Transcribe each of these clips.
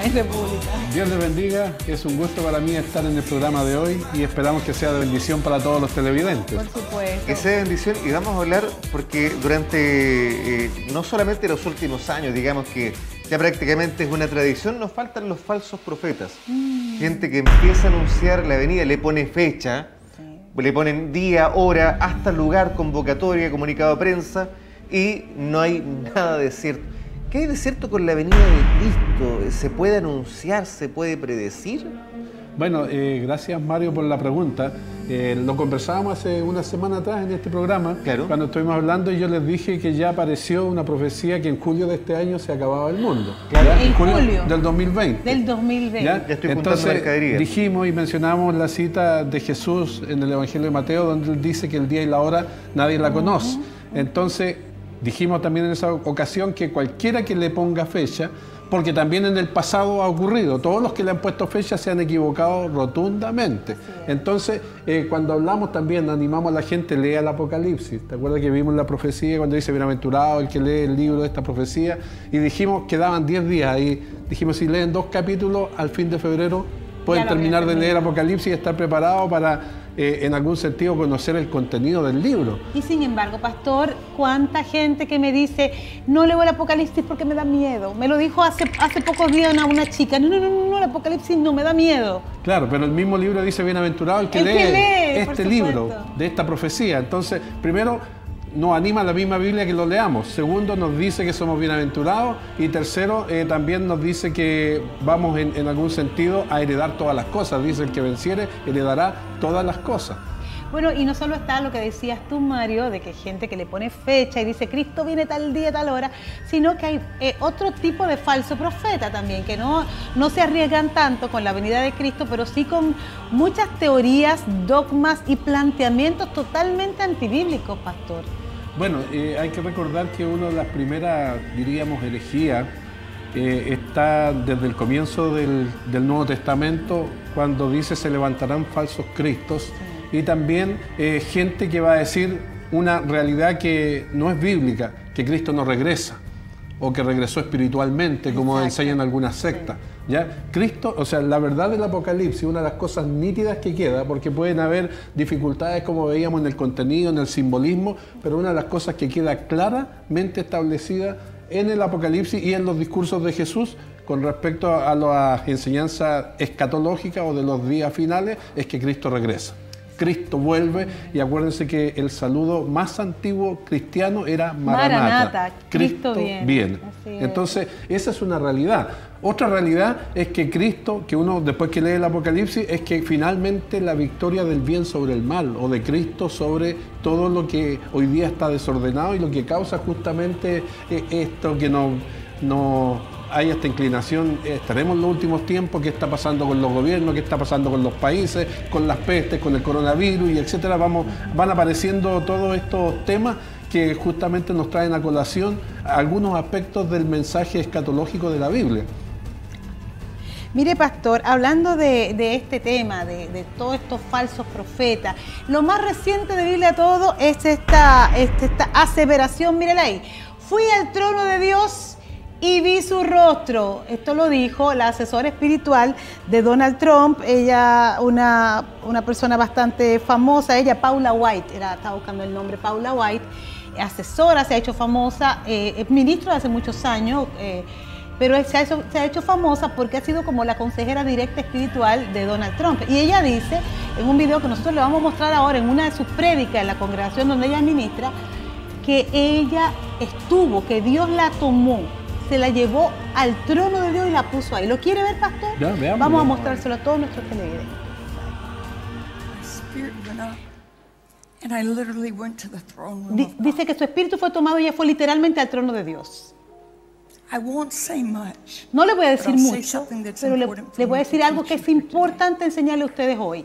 acá en República. Dios les bendiga, es un gusto para mí estar en el programa de hoy y esperamos que sea de bendición para todos los televidentes. Por supuesto. Que sea de bendición, y vamos a hablar porque durante no solamente los últimos años, digamos que ya prácticamente es una tradición, nos faltan los falsos profetas. Gente que empieza a anunciar la venida, le pone fecha, le ponen día, hora, hasta lugar, convocatoria, comunicado de prensa, y no hay nada de cierto. ¿Qué hay de cierto con la venida de Cristo? ¿Se puede anunciar? ¿Se puede predecir? Bueno, gracias Mario por la pregunta. Lo conversábamos hace una semana atrás en este programa, claro, cuando estuvimos hablando, y yo les dije que ya apareció una profecía que en julio de este año se acababa el mundo. Claro. En julio del 2020. Del 2020. Ya estoy juntando mercadería. Dijimos y mencionamos la cita de Jesús en el Evangelio de Mateo, donde él dice que el día y la hora nadie la conoce. Entonces, dijimos también en esa ocasión que cualquiera que le ponga fecha, porque también en el pasado ha ocurrido, todos los que le han puesto fecha se han equivocado rotundamente. Entonces, cuando hablamos también, animamos a la gente, lea el Apocalipsis. ¿Te acuerdas que vimos la profecía cuando dice bienaventurado el que lee el libro de esta profecía? Y dijimos que daban 10 días, y dijimos si leen 2 capítulos al fin de febrero pueden terminar de leer Apocalipsis y estar preparados para en algún sentido conocer el contenido del libro. Y sin embargo, pastor, cuánta gente que me dice, no leo el Apocalipsis porque me da miedo. Me lo dijo hace pocos días una chica, no, el Apocalipsis no, me da miedo. Claro, pero el mismo libro dice bienaventurado el que lee este libro de esta profecía. Entonces, primero, nos anima la misma Biblia que lo leamos. Segundo, nos dice que somos bienaventurados. Y tercero, también nos dice que vamos en algún sentido a heredar todas las cosas. Dice el que venciere heredará todas las cosas. Bueno, y no solo está lo que decías tú, Mario, de que hay gente que le pone fecha y dice Cristo viene tal día, tal hora, sino que hay otro tipo de falso profeta también, que no se arriesgan tanto con la venida de Cristo, pero sí con muchas teorías, dogmas y planteamientos totalmente antibíblicos, pastor. Bueno, hay que recordar que una de las primeras, diríamos, herejías está desde el comienzo del Nuevo Testamento, cuando dice se levantarán falsos cristos, y también gente que va a decir una realidad que no es bíblica, que Cristo no regresa, o que regresó espiritualmente, como enseñan algunas sectas. ¿Ya? Cristo, o sea, la verdad del Apocalipsis, una de las cosas nítidas que queda, porque pueden haber dificultades como veíamos en el contenido, en el simbolismo, pero una de las cosas que queda claramente establecida en el Apocalipsis y en los discursos de Jesús con respecto a las enseñanzas escatológicas o de los días finales, es que Cristo regresa. Cristo vuelve, y acuérdense que el saludo más antiguo cristiano era Maranatha. Cristo viene. Entonces, esa es una realidad. Otra realidad es que Cristo, que uno después que lee el Apocalipsis, es que finalmente la victoria del bien sobre el mal, o de Cristo sobre todo lo que hoy día está desordenado y lo que causa justamente esto que no hay esta inclinación. Estaremos en los últimos tiempos, qué está pasando con los gobiernos, qué está pasando con los países, con las pestes, con el coronavirus y etcétera. Van apareciendo todos estos temas que justamente nos traen a colación algunos aspectos del mensaje escatológico de la Biblia. Mire, pastor, hablando de este tema, de todos estos falsos profetas, lo más reciente de Biblia todo es esta aseveración, mírela ahí. Fui al trono de Dios y vi su rostro. Esto lo dijo la asesora espiritual de Donald Trump, ella, una persona bastante famosa, ella, Paula White, estaba buscando el nombre, Paula White, asesora, se ha hecho famosa, es ministro de hace muchos años, pero se ha hecho famosa porque ha sido como la consejera directa espiritual de Donald Trump. Y ella dice, en un video que nosotros le vamos a mostrar ahora, en una de sus prédicas en la congregación donde ella ministra, que ella estuvo, que Dios la tomó, se la llevó al trono de Dios y la puso ahí. ¿Lo quiere ver, pastor? Ya, veamos, vamos a mostrárselo a todos nuestros televidentes. Dice que su espíritu fue tomado y ella fue literalmente al trono de Dios. No le voy a decir mucho, pero le voy a decir algo que es importante enseñarle a ustedes hoy.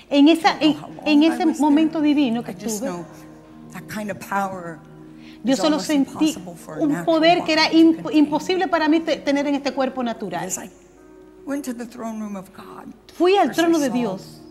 En ese momento divino que estuve, yo solo sentí un poder que era imposible para mí tener en este cuerpo natural. Fui al trono de Dios.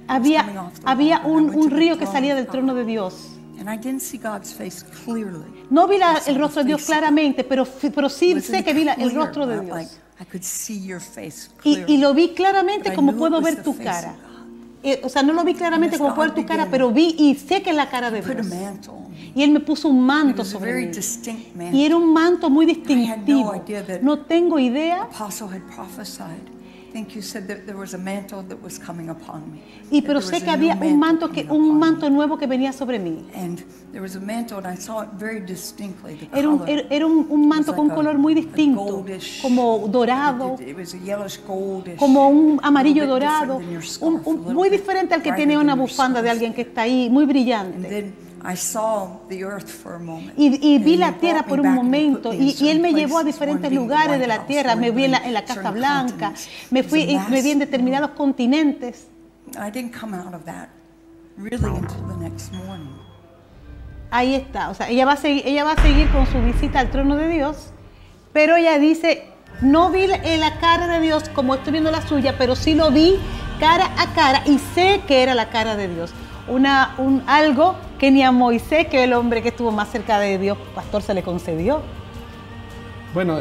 Había un río que salía del trono de Dios. And I didn't see God's face clearly. No vi I saw el rostro de the Dios face of God. claramente, pero sí It was sé que vi el clear, rostro de like, Dios. I could see your face Y clearly. lo vi claramente But I como knew puedo it was ver the tu face cara. of God. O sea, no lo vi claramente And como as puedo ver God tu cara, began, pero vi y sé que es la cara de Put a Dios. mantle on me. Y Él me puso un It manto was a sobre very mí. distinct Y mantle. era un manto muy I had no distintivo. idea that No tengo idea. Apostle had prophesied. I think you said that there was a mantle that was coming upon me. Y That pero there sé was que a new había un manto coming upon un me. manto nuevo que venía sobre mí. And there was a mantle, and I saw it very distinctly. The Era color era un manto was con un like color muy a distinto, goldish, como dorado, It was a yellowish goldish, como un a amarillo little bit dorado, different than your scarf, a little muy bit diferente al que brighter tiene than una your bufanda de scarf. alguien que está ahí, muy And brillante. then I saw the earth for a moment. Y vi And la he tierra brought por me un back and he momento put me in y Él me certain llevó a places, diferentes one being the lugares de White la House, tierra, one me vi being en la Casa certain Blanca, continents. me It was a me vi en massive determinados continentes. I didn't come out of that really until the next morning. Ahí está, o sea, ella va a seguir con su visita al trono de Dios, pero ella dice, no vi la cara de Dios como estoy viendo la suya, pero sí lo vi cara a cara y sé que era la cara de Dios. Algo que ni a Moisés, que es el hombre que estuvo más cerca de Dios, pastor, se le concedió. Bueno,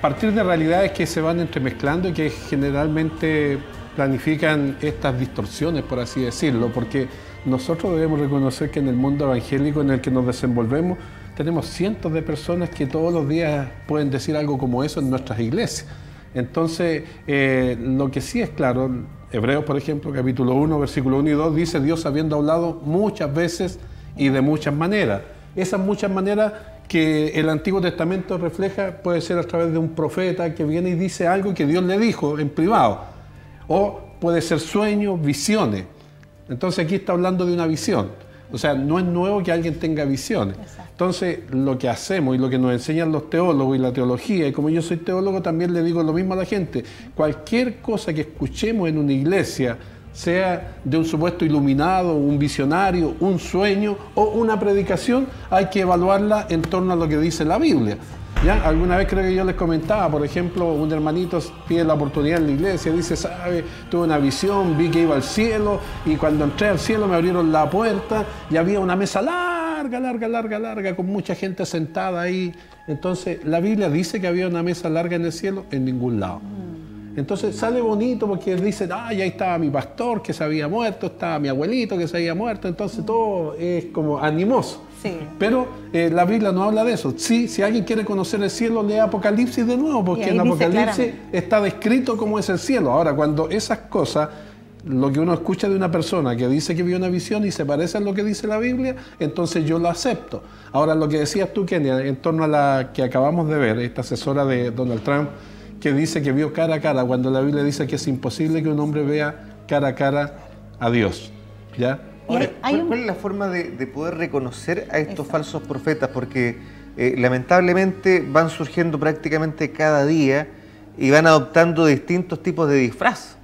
partir de realidades que se van entremezclando y que generalmente planifican estas distorsiones, por así decirlo, porque nosotros debemos reconocer que en el mundo evangélico en el que nos desenvolvemos tenemos cientos de personas que todos los días pueden decir algo como eso en nuestras iglesias. Entonces, lo que sí es claro, Hebreos, por ejemplo, capítulo 1, versículo 1 y 2, dice Dios habiendo hablado muchas veces y de muchas maneras. Esas muchas maneras que el Antiguo Testamento refleja puede ser a través de un profeta que viene y dice algo que Dios le dijo en privado. O puede ser sueños, visiones. Entonces aquí está hablando de una visión. O sea, no es nuevo que alguien tenga visiones. Exacto. Entonces, lo que hacemos y lo que nos enseñan los teólogos y la teología, y como yo soy teólogo también le digo lo mismo a la gente, cualquier cosa que escuchemos en una iglesia, sea de un supuesto iluminado, un visionario, un sueño o una predicación, hay que evaluarla en torno a lo que dice la Biblia. ¿Ya? Alguna vez creo que yo les comentaba, por ejemplo, un hermanito pide la oportunidad en la iglesia, dice, sabe, tuve una visión, vi que iba al cielo y cuando entré al cielo me abrieron la puerta y había una mesa larga, con mucha gente sentada ahí. Entonces, ¿la Biblia dice que había una mesa larga en el cielo? En ningún lado. Entonces sale bonito porque dicen, ahí estaba mi pastor que se había muerto, estaba mi abuelito que se había muerto, entonces todo es como animoso. Sí. Pero la Biblia no habla de eso. Sí, si alguien quiere conocer el cielo, lee Apocalipsis de nuevo, porque en Apocalipsis está descrito cómo es el cielo. Ahora, cuando esas cosas, lo que uno escucha de una persona que dice que vio una visión y se parece a lo que dice la Biblia, entonces yo lo acepto. Ahora, lo que decías tú, Kenia, en torno a la que acabamos de ver, esta asesora de Donald Trump, que dice que vio cara a cara, cuando la Biblia dice que es imposible que un hombre vea cara a cara a Dios. ¿Ya? Ahora, ¿cuál es la forma de poder reconocer a estos falsos profetas? Porque lamentablemente van surgiendo prácticamente cada día y van adoptando distintos tipos de disfraz.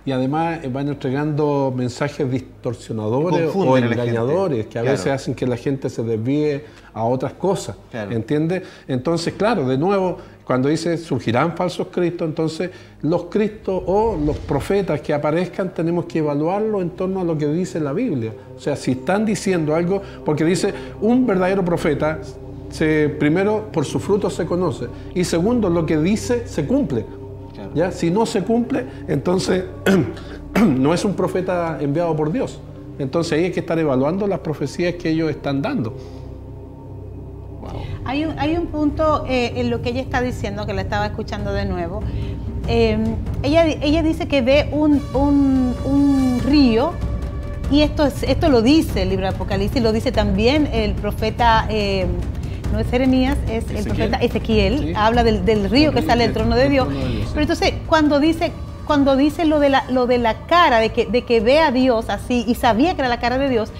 Y además van entregando mensajes distorsionadores o engañadores que a veces hacen que la gente se desvíe a otras cosas. Claro. ¿Entiendes? Entonces, claro, de nuevo, cuando dice surgirán falsos cristos, entonces los cristos o los profetas que aparezcan tenemos que evaluarlo en torno a lo que dice la Biblia. O sea, si están diciendo algo, porque dice un verdadero profeta, primero por sus frutos se conoce y segundo lo que dice se cumple. Claro. ¿Ya? Si no se cumple, entonces no es un profeta enviado por Dios. Entonces ahí hay que estar evaluando las profecías que ellos están dando. Hay un punto en lo que ella está diciendo, que la estaba escuchando de nuevo. Ella dice que ve un río, y esto lo dice el libro de Apocalipsis, lo dice también el profeta, no es Jeremías, es el profeta Ezequiel, sí. Habla del río que sale del trono de Dios. Pero entonces cuando dice lo de la cara, de que ve a Dios así, y sabía que era la cara de Dios,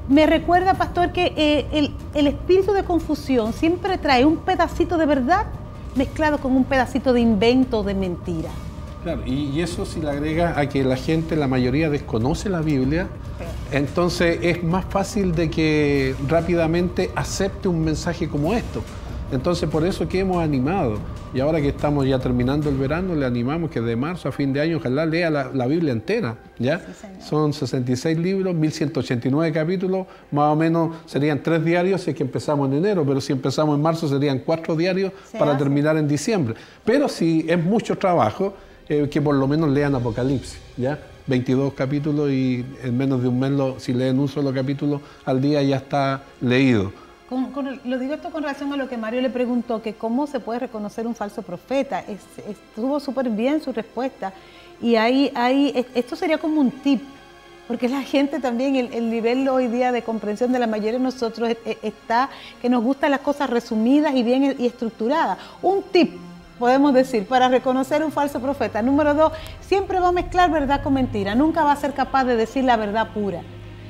me recuerda, pastor, que el espíritu de confusión siempre trae un pedacito de verdad mezclado con un pedacito de invento, de mentira. Claro, y eso si le agrega a que la mayoría desconoce la Biblia, entonces es más fácil de que rápidamente acepte un mensaje como esto. Entonces, por eso que hemos animado. Y ahora que estamos ya terminando el verano, le animamos que de marzo a fin de año, ojalá lea la Biblia entera, ¿ya? Sí, son 66 libros, 1189 capítulos, más o menos serían 3 diarios si es que empezamos en enero, pero si empezamos en marzo serían 4 diarios para terminar en diciembre. Pero si es mucho trabajo, que por lo menos lean Apocalipsis, ¿ya? 22 capítulos y en menos de un mes, si leen un solo capítulo al día, ya está leído. Lo digo esto con relación a lo que Mario le preguntó, que cómo se puede reconocer un falso profeta. Estuvo súper bien su respuesta. Y esto sería como un tip, porque la gente también, el nivel hoy día de comprensión de la mayoría de nosotros está que nos gustan las cosas resumidas y bien y estructuradas. Un tip, podemos decir, para reconocer un falso profeta. Número 2, siempre va a mezclar verdad con mentira. Nunca va a ser capaz de decir la verdad pura.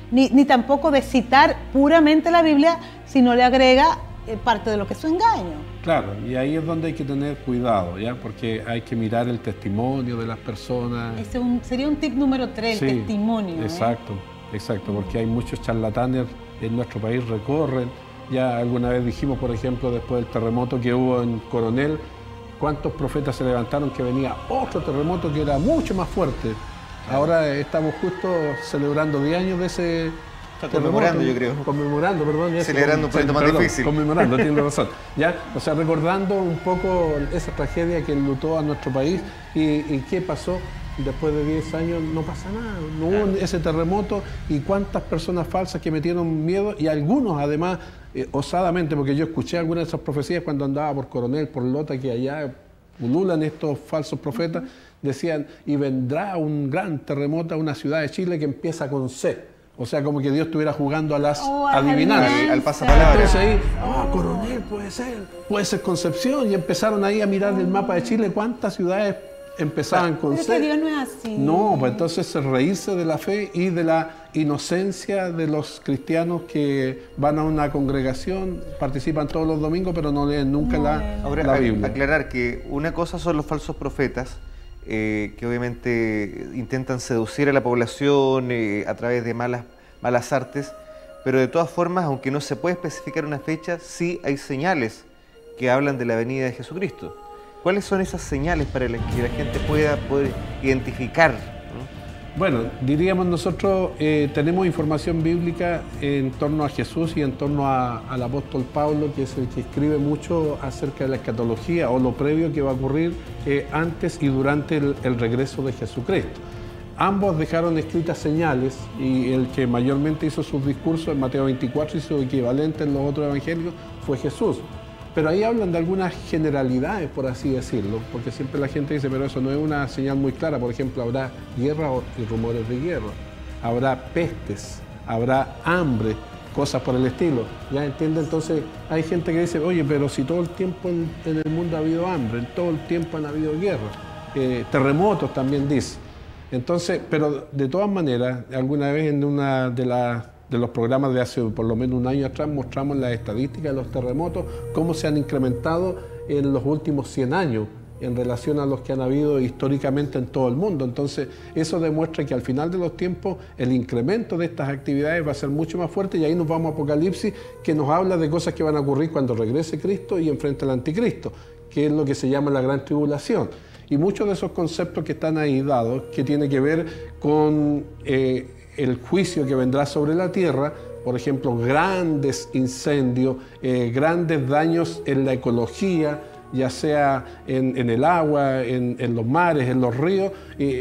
Ni tampoco de citar puramente la Biblia si no le agrega parte de lo que es su engaño. Claro, y ahí es donde hay que tener cuidado, ¿ya? Porque hay que mirar el testimonio de las personas. Sería un tip número 3, el testimonio. Exacto, exacto, porque hay muchos charlatanes en nuestro país, recorren. Ya alguna vez dijimos, por ejemplo, después del terremoto que hubo en Coronel, cuántos profetas se levantaron que venía otro terremoto que era mucho más fuerte. Ahora estamos justo celebrando 10 años de ese conmemorando, yo creo. Conmemorando, perdón. Celebrando un poquito más difícil. Conmemorando, tiene razón. ¿Ya? O sea, recordando un poco esa tragedia que enlutó a nuestro país y qué pasó después de 10 años. No pasa nada, no hubo ese terremoto y cuántas personas falsas que metieron miedo y algunos además osadamente, porque yo escuché algunas de esas profecías cuando andaba por Coronel, por Lota, que allá pululan estos falsos profetas. Decían, y vendrá un gran terremoto a una ciudad de Chile que empieza con C. O sea, como que Dios estuviera jugando a las adivinanzas. Al pasapalabra. Entonces ahí, Coronel puede ser Concepción. Y empezaron ahí a mirar el mapa de Chile cuántas ciudades empezaban con C. Pero que Dios no es así. No, pues entonces reírse de la fe y de la inocencia de los cristianos que van a una congregación, participan todos los domingos, pero no leen nunca la Biblia. Aclarar que una cosa son los falsos profetas, que obviamente intentan seducir a la población a través de malas artes, pero de todas formas, aunque no se puede especificar una fecha, sí hay señales que hablan de la venida de Jesucristo. ¿Cuáles son esas señales para que la gente pueda poder identificar? Bueno, diríamos nosotros, tenemos información bíblica en torno a Jesús y en torno al apóstol Pablo, que es el que escribe mucho acerca de la escatología o lo previo que va a ocurrir antes y durante el regreso de Jesucristo. Ambos dejaron escritas señales y el que mayormente hizo sus discursos en Mateo 24 y su equivalente en los otros evangelios fue Jesús. Pero ahí hablan de algunas generalidades, por así decirlo, porque siempre la gente dice, pero eso no es una señal muy clara. Por ejemplo, habrá guerra y rumores de guerra, habrá pestes, habrá hambre, cosas por el estilo. ¿Ya entiende? Entonces hay gente que dice, oye, pero si todo el tiempo en el mundo ha habido hambre, en todo el tiempo han habido guerra, terremotos también dice. Entonces, pero de todas maneras, alguna vez en una de los programas de hace por lo menos un año atrás mostramos las estadísticas de los terremotos, cómo se han incrementado en los últimos 100 años en relación a los que han habido históricamente en todo el mundo. Entonces, eso demuestra que al final de los tiempos el incremento de estas actividades va a ser mucho más fuerte y ahí nos vamos a Apocalipsis, que nos habla de cosas que van a ocurrir cuando regrese Cristo y enfrente al anticristo, que es lo que se llama la gran tribulación. Y muchos de esos conceptos que están ahí dados, que tiene que ver con el juicio que vendrá sobre la tierra, por ejemplo, grandes incendios, grandes daños en la ecología, ya sea en el agua, en los mares, en los ríos.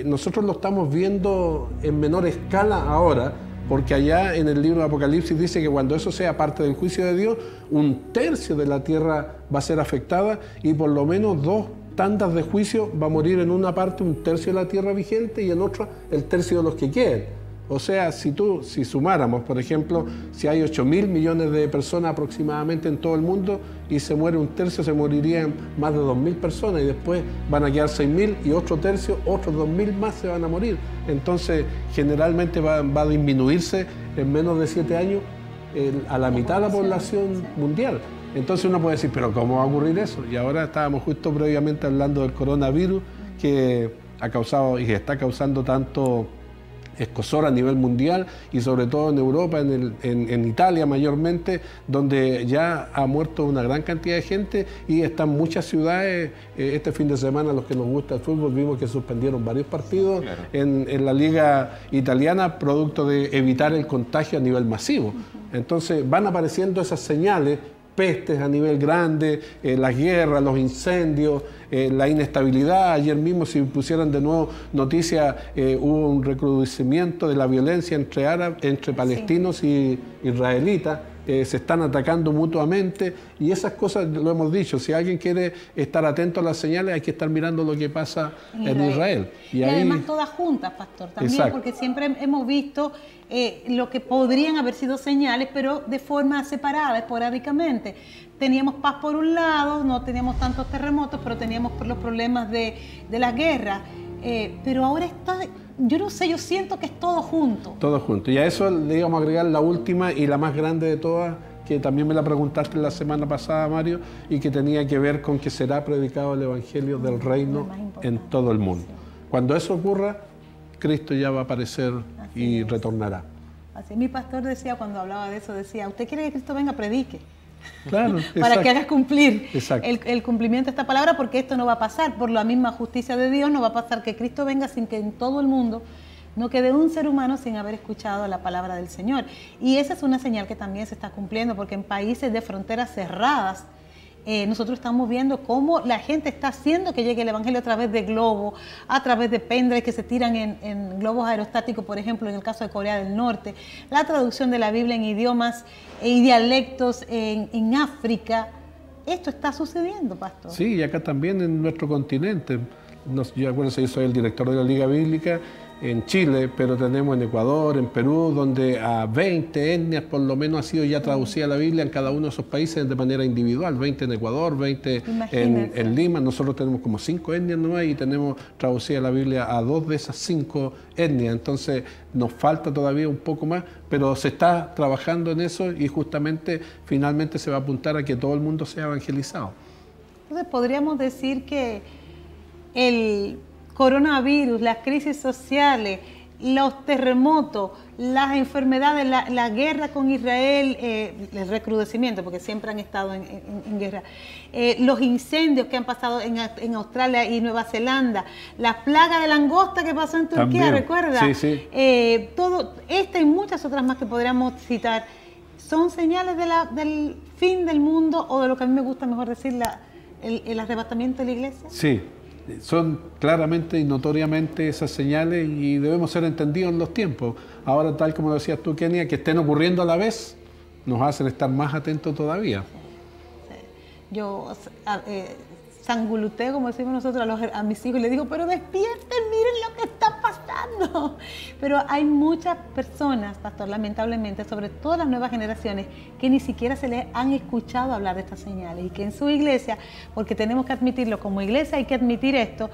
Nosotros lo estamos viendo en menor escala ahora, porque allá en el libro de Apocalipsis dice que cuando eso sea parte del juicio de Dios, 1/3 de la tierra va a ser afectada y por lo menos 2 tandas de juicio va a morir en una parte 1/3 de la tierra vigente y en otra el 1/3 de los que queden. O sea, si sumáramos, por ejemplo, si hay 8.000 millones de personas aproximadamente en todo el mundo y se muere 1/3, se morirían más de 2.000 personas y después van a quedar 6.000 y otro tercio, otros 2.000 más se van a morir. Entonces, generalmente va a disminuirse en menos de 7 años a la mitad de la población mundial. Entonces uno puede decir, pero ¿cómo va a ocurrir eso? Y ahora estábamos justo previamente hablando del coronavirus que ha causado y está causando tanto escozor a nivel mundial y sobre todo en Europa, en Italia mayormente, donde ya ha muerto una gran cantidad de gente y están muchas ciudades. Este fin de semana, los que nos gusta el fútbol, vimos que suspendieron varios partidos en la liga italiana producto de evitar el contagio a nivel masivo. Entonces van apareciendo esas señales, pestes a nivel grande, las guerras, los incendios, la inestabilidad. Ayer mismo, si pusieran de nuevo noticias, hubo un recrudecimiento de la violencia entre palestinos y israelitas. Se están atacando mutuamente y esas cosas, lo hemos dicho, si alguien quiere estar atento a las señales, hay que estar mirando lo que pasa en Israel. Y además todas juntas, pastor, también. Exacto. Porque siempre hemos visto lo que podrían haber sido señales, pero de forma separada, esporádicamente. Teníamos paz por un lado, no teníamos tantos terremotos, pero teníamos los problemas de las guerras. Pero ahora está, yo no sé, yo siento que es todo junto. Todo junto. Y a eso le íbamos a agregar la última y la más grande de todas, que también me la preguntaste la semana pasada, Mario, y que tenía que ver con que será predicado el Evangelio del Reino en todo el mundo. Cuando eso ocurra, Cristo ya va a aparecer y retornará. Así, mi pastor decía, cuando hablaba de eso, decía, ¿usted quiere que Cristo venga? Predique. Claro, para que haga cumplir el cumplimiento de esta palabra, porque esto no va a pasar por la misma justicia de Dios. No va a pasar que Cristo venga sin que en todo el mundo no quede un ser humano sin haber escuchado la palabra del Señor. Y esa es una señal que también se está cumpliendo, porque en países de fronteras cerradas nosotros estamos viendo cómo la gente está haciendo que llegue el Evangelio a través de globos, a través de pendrives que se tiran en globos aerostáticos, por ejemplo, en el caso de Corea del Norte, la traducción de la Biblia en idiomas y dialectos en África. Esto está sucediendo, pastor. Sí, y acá también en nuestro continente. Yo soy el director de la Liga Bíblica en Chile, pero tenemos en Ecuador, en Perú, donde a 20 etnias por lo menos ha sido ya traducida la Biblia en cada uno de esos países de manera individual, 20 en Ecuador, 20 en Lima. Nosotros tenemos como 5 etnias nuevas y tenemos traducida la Biblia a 2 de esas 5 etnias, entonces nos falta todavía un poco más, pero se está trabajando en eso y justamente finalmente se va a apuntar a que todo el mundo sea evangelizado. Entonces podríamos decir que el coronavirus, las crisis sociales, los terremotos, las enfermedades, la guerra con Israel, el recrudecimiento, porque siempre han estado en guerra, los incendios que han pasado en Australia y Nueva Zelanda, la plaga de langosta que pasó en Turquía, ¿recuerda? Sí, sí. Todo esta y muchas otras más que podríamos citar, son señales del fin del mundo, o de lo que a mí me gusta mejor decir, el arrebatamiento de la iglesia. Sí. Son claramente y notoriamente esas señales y debemos ser entendidos en los tiempos. Ahora, tal como decías tú, Kenia, que estén ocurriendo a la vez, nos hacen estar más atentos todavía. Yo sanguluteo, como decimos nosotros a mis hijos, y les digo, pero despierten, miren lo que está pasando. Pero hay muchas personas, pastor, lamentablemente, sobre todo las nuevas generaciones, que ni siquiera se les han escuchado hablar de estas señales y que en su iglesia, porque tenemos que admitirlo, como iglesia hay que admitir esto,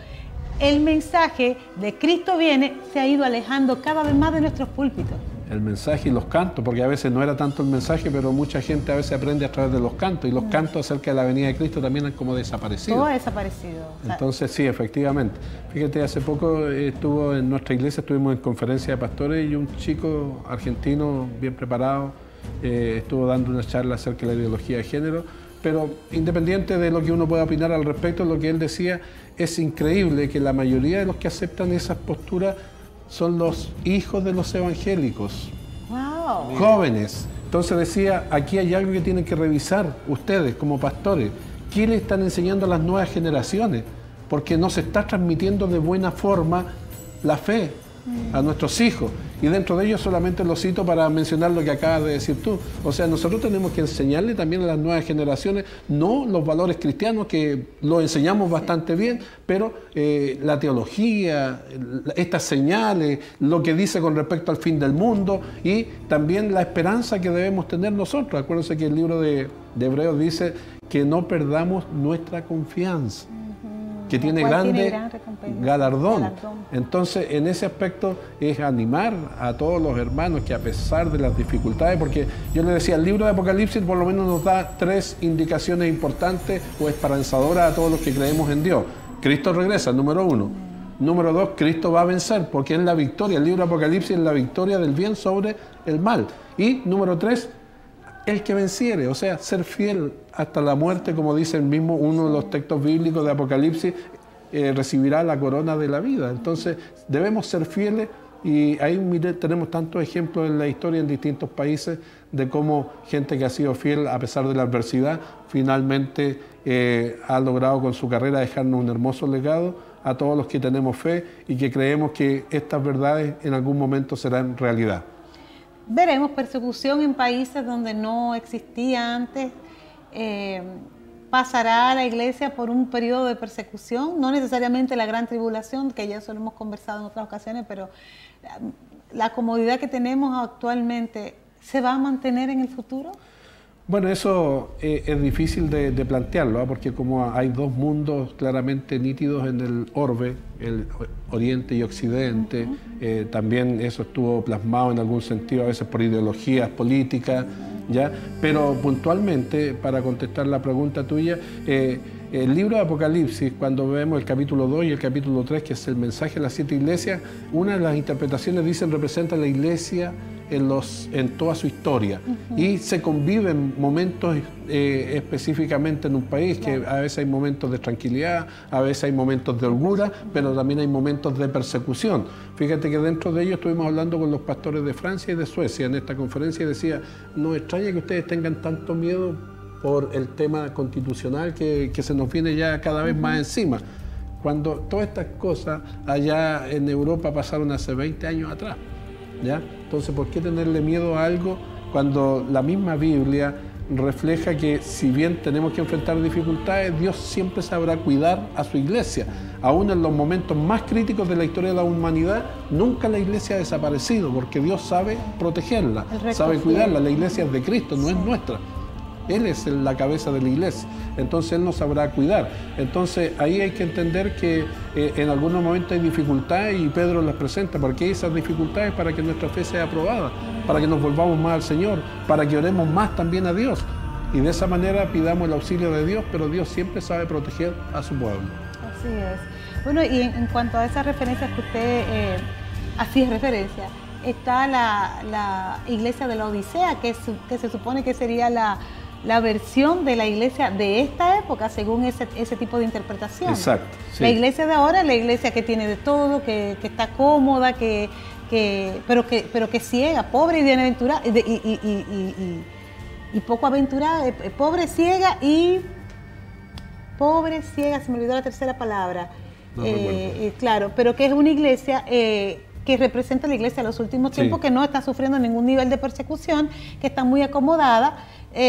el mensaje de Cristo viene se ha ido alejando cada vez más de nuestros púlpitos. El mensaje y los cantos, porque a veces no era tanto el mensaje, pero mucha gente a veces aprende a través de los cantos, y los cantos acerca de la venida de Cristo también han como desaparecido. Todo ha desaparecido. Entonces sí, efectivamente. Fíjate, hace poco estuvo en nuestra iglesia, estuvimos en conferencia de pastores y un chico argentino bien preparado estuvo dando una charla acerca de la ideología de género, pero independiente de lo que uno pueda opinar al respecto, lo que él decía, es increíble que la mayoría de los que aceptan esas posturas son los hijos de los evangélicos, jóvenes. Entonces decía, aquí hay algo que tienen que revisar ustedes como pastores. ¿Qué le están enseñando a las nuevas generaciones? Porque no se está transmitiendo de buena forma la fe a nuestros hijos. Y dentro de ellos solamente lo cito para mencionar lo que acabas de decir tú. O sea, nosotros tenemos que enseñarle también a las nuevas generaciones, no los valores cristianos, que lo enseñamos bastante bien, pero la teología, estas señales, lo que dice con respecto al fin del mundo y también la esperanza que debemos tener nosotros. Acuérdense que el libro de Hebreos dice que no perdamos nuestra confianza, que tiene grande galardón. Entonces, en ese aspecto es animar a todos los hermanos que a pesar de las dificultades, porque yo les decía, el libro de Apocalipsis por lo menos nos da 3 indicaciones importantes o esperanzadoras a todos los que creemos en Dios. Cristo regresa, número 1. Número 2, Cristo va a vencer, porque es la victoria. El libro de Apocalipsis es la victoria del bien sobre el mal. Y número 3, el que venciere, o sea, ser fiel hasta la muerte, como dice el mismo uno de los textos bíblicos de Apocalipsis, recibirá la corona de la vida. Entonces, debemos ser fieles. Y ahí tenemos tantos ejemplos en la historia en distintos países de cómo gente que ha sido fiel a pesar de la adversidad finalmente ha logrado con su carrera dejarnos un hermoso legado a todos los que tenemos fe y que creemos que estas verdades en algún momento serán realidad. Veremos persecución en países donde no existía antes. ¿Pasará la iglesia por un periodo de persecución? No necesariamente la gran tribulación, que ya eso lo hemos conversado en otras ocasiones, pero la comodidad que tenemos actualmente, ¿se va a mantener en el futuro? Bueno, eso es difícil de plantearlo, porque como hay dos mundos claramente nítidos en el orbe, el Oriente y Occidente, también eso estuvo plasmado en algún sentido a veces por ideologías políticas, ¿ya? Pero puntualmente, para contestar la pregunta tuya, el libro de Apocalipsis, cuando vemos el capítulo 2 y el capítulo 3, que es el mensaje de las 7 iglesias, una de las interpretaciones dicen representa la iglesia en toda su historia. Y se conviven momentos específicamente en un país, que a veces hay momentos de tranquilidad, a veces hay momentos de holgura, pero también hay momentos de persecución. Fíjate que dentro de ellos estuvimos hablando con los pastores de Francia y de Suecia en esta conferencia y decía, no extraña que ustedes tengan tanto miedo por el tema constitucional que se nos viene ya cada vez más encima, cuando todas estas cosas allá en Europa pasaron hace 20 años atrás, ¿ya? Entonces, ¿por qué tenerle miedo a algo cuando la misma Biblia refleja que si bien tenemos que enfrentar dificultades, Dios siempre sabrá cuidar a su iglesia? Aún en los momentos más críticos de la historia de la humanidad, nunca la iglesia ha desaparecido, porque Dios sabe protegerla, sabe cuidarla. La iglesia es de Cristo, no es nuestra. Él es la cabeza de la iglesia, entonces Él nos sabrá cuidar. Entonces ahí hay que entender que en algunos momentos hay dificultades y Pedro las presenta, porque hay esas dificultades para que nuestra fe sea aprobada, para que nos volvamos más al Señor, para que oremos más también a Dios. Y de esa manera pidamos el auxilio de Dios, pero Dios siempre sabe proteger a su pueblo. Así es. Bueno, y en cuanto a esas referencias que usted hacía referencia, está la iglesia de la Odisea, que se supone que sería la versión de la iglesia de esta época, según ese tipo de interpretación. Exacto. Sí. La iglesia de ahora es la iglesia que tiene de todo, que está cómoda, pero que ciega, pobre y bienaventurada, y poco aventurada, pobre, ciega, se me olvidó la tercera palabra. No claro, pero que es una iglesia que representa la iglesia de los últimos tiempos, que no está sufriendo ningún nivel de persecución, que está muy acomodada.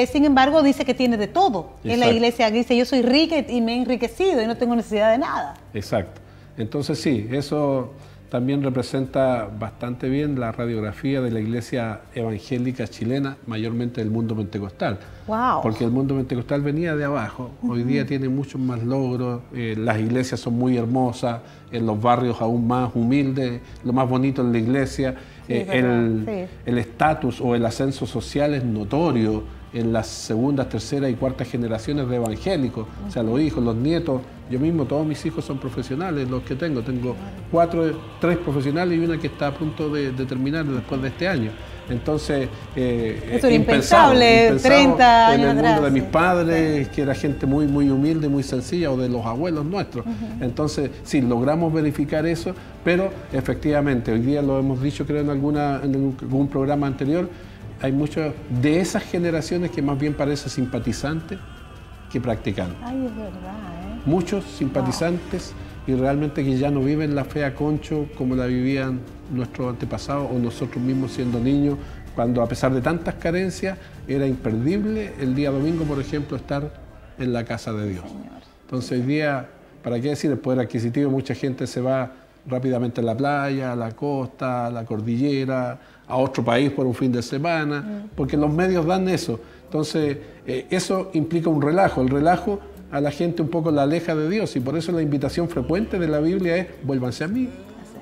Sin embargo, dice que tiene de todo. En la iglesia dice, yo soy rica y me he enriquecido y no tengo necesidad de nada. Exacto. Entonces sí, eso también representa bastante bien la radiografía de la iglesia evangélica chilena, mayormente del mundo pentecostal. Wow. Porque el mundo pentecostal venía de abajo, hoy día tiene muchos más logros, las iglesias son muy hermosas, en los barrios aún más humildes, lo más bonito en la iglesia, el estatus o el ascenso social es notorio en las segundas, terceras y cuartas generaciones de evangélicos, o sea, los hijos, los nietos. Yo mismo, todos mis hijos son profesionales, los que tengo 3 profesionales y una que está a punto de terminar después de este año. Entonces, eso era impensable 30 años en el mundo de mis sí, padres, que era gente muy, muy humilde, muy sencilla, o de los abuelos nuestros. Entonces, sí, logramos verificar eso, pero efectivamente, hoy día lo hemos dicho, creo, en algún programa anterior, hay muchos de esas generaciones que más bien parecen simpatizantes que practicantes. Ay, es verdad, Muchos simpatizantes y realmente que ya no viven la fe a concho como la vivían nuestros antepasados o nosotros mismos siendo niños, cuando a pesar de tantas carencias era imperdible el día domingo, por ejemplo, estar en la casa de Dios. Entonces hoy día, ¿para qué decir el poder adquisitivo? Mucha gente se va rápidamente a la playa, a la costa, a la cordillera, a otro país por un fin de semana, porque los medios dan eso. Entonces, eso implica un relajo. El relajo a la gente un poco la aleja de Dios, y por eso la invitación frecuente de la Biblia es: vuélvanse a mí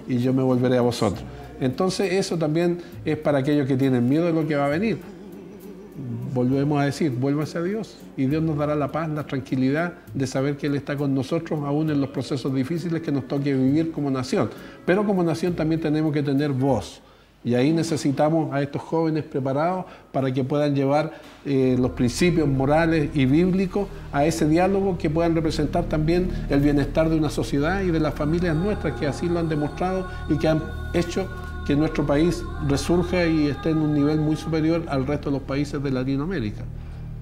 y yo me volveré a vosotros. Entonces, eso también es para aquellos que tienen miedo de lo que va a venir. volvemos a decir, vuélvase a Dios y Dios nos dará la paz, la tranquilidad de saber que Él está con nosotros aún en los procesos difíciles que nos toque vivir como nación. Pero como nación también tenemos que tener voz. Y ahí necesitamos a estos jóvenes preparados para que puedan llevar los principios morales y bíblicos a ese diálogo, que puedan representar también el bienestar de una sociedad y de las familias nuestras, que así lo han demostrado y que han hecho que nuestro país resurja y esté en un nivel muy superior al resto de los países de Latinoamérica.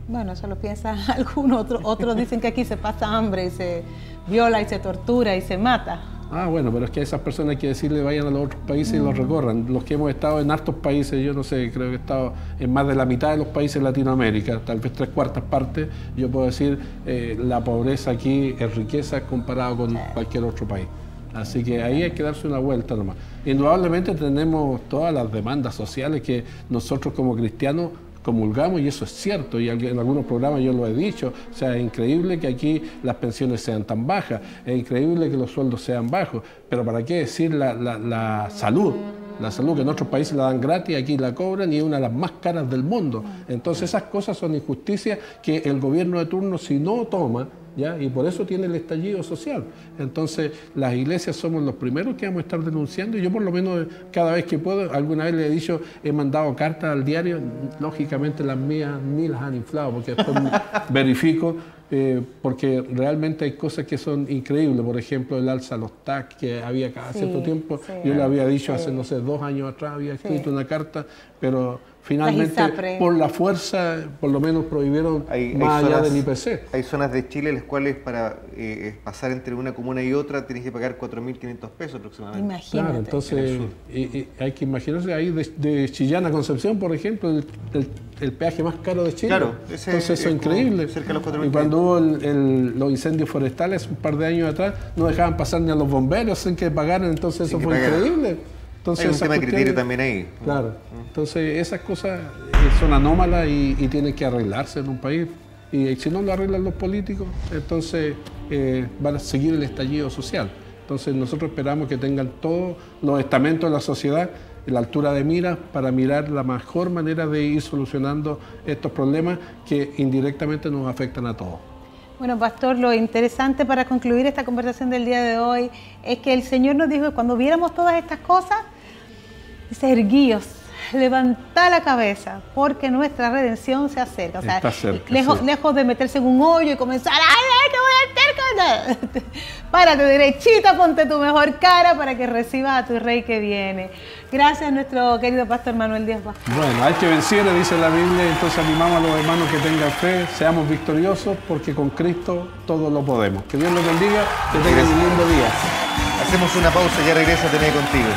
Bueno, eso lo piensan algunos, otros dicen que aquí se pasa hambre y se viola y se tortura y se mata. Ah, bueno, pero es que a esas personas hay que decirle vayan a los otros países y los recorran. Los que hemos estado en hartos países, yo no sé, creo que he estado en más de la mitad de los países de Latinoamérica, tal vez 3/4 partes, yo puedo decir, la pobreza aquí es riqueza comparado con cualquier otro país. Así que ahí hay que darse una vuelta nomás. Indudablemente tenemos todas las demandas sociales que nosotros como cristianos comulgamos, y eso es cierto, y en algunos programas yo lo he dicho. O sea, es increíble que aquí las pensiones sean tan bajas, es increíble que los sueldos sean bajos, pero ¿para qué decir la salud? La salud que en otros países la dan gratis, aquí la cobran y es una de las más caras del mundo. Entonces esas cosas son injusticias que el gobierno de turno, si no toma, ¿ya? Y por eso tiene el estallido social. Entonces las iglesias somos los primeros que vamos a estar denunciando, y yo por lo menos cada vez que puedo, alguna vez le he dicho, he mandado cartas al diario, lógicamente las mías ni las han inflado, porque después verifico, porque realmente hay cosas que son increíbles. Por ejemplo, el alza de los TAC que había cada cierto tiempo, yo le había dicho hace, no sé, 2 años atrás, había escrito una carta, pero finalmente por la fuerza, por lo menos prohibieron más allá del IPC. Hay zonas de Chile en las cuales para pasar entre una comuna y otra tienes que pagar 4.500 pesos aproximadamente. Imagínate. Claro, entonces hay que imaginarse ahí de Chillán a Concepción, por ejemplo, el peaje más caro de Chile. Claro, entonces eso es increíble. Cerca de los 4.500. Y cuando hubo los incendios forestales un par de años atrás, no dejaban pasar ni a los bomberos sin que pagaran, entonces eso fue increíble. Entonces, hay un tema de criterio también ahí. Claro, entonces esas cosas son anómalas y tienen que arreglarse en un país. Y si no lo arreglan los políticos, entonces van a seguir el estallido social. Entonces nosotros esperamos que tengan todos los estamentos de la sociedad a la altura de miras para mirar la mejor manera de ir solucionando estos problemas que indirectamente nos afectan a todos. Bueno, pastor, lo interesante para concluir esta conversación del día de hoy es que el Señor nos dijo que cuando viéramos todas estas cosas, dice, erguíos, levantá la cabeza, porque nuestra redención se acerca. O sea, está cerca, lejos de meterse en un hoyo y comenzar, ¡ay, te voy a hacer! Párate derechita, ponte tu mejor cara para que recibas a tu Rey que viene. Gracias a nuestro querido pastor Manuel Díaz Vázquez. Bueno, hay que vencer, dice la Biblia, entonces animamos a los hermanos que tengan fe, seamos victoriosos, porque con Cristo todo lo podemos. Que Dios los bendiga, que tengan un lindo día. Hacemos una pausa y ya regresa a tener contigo.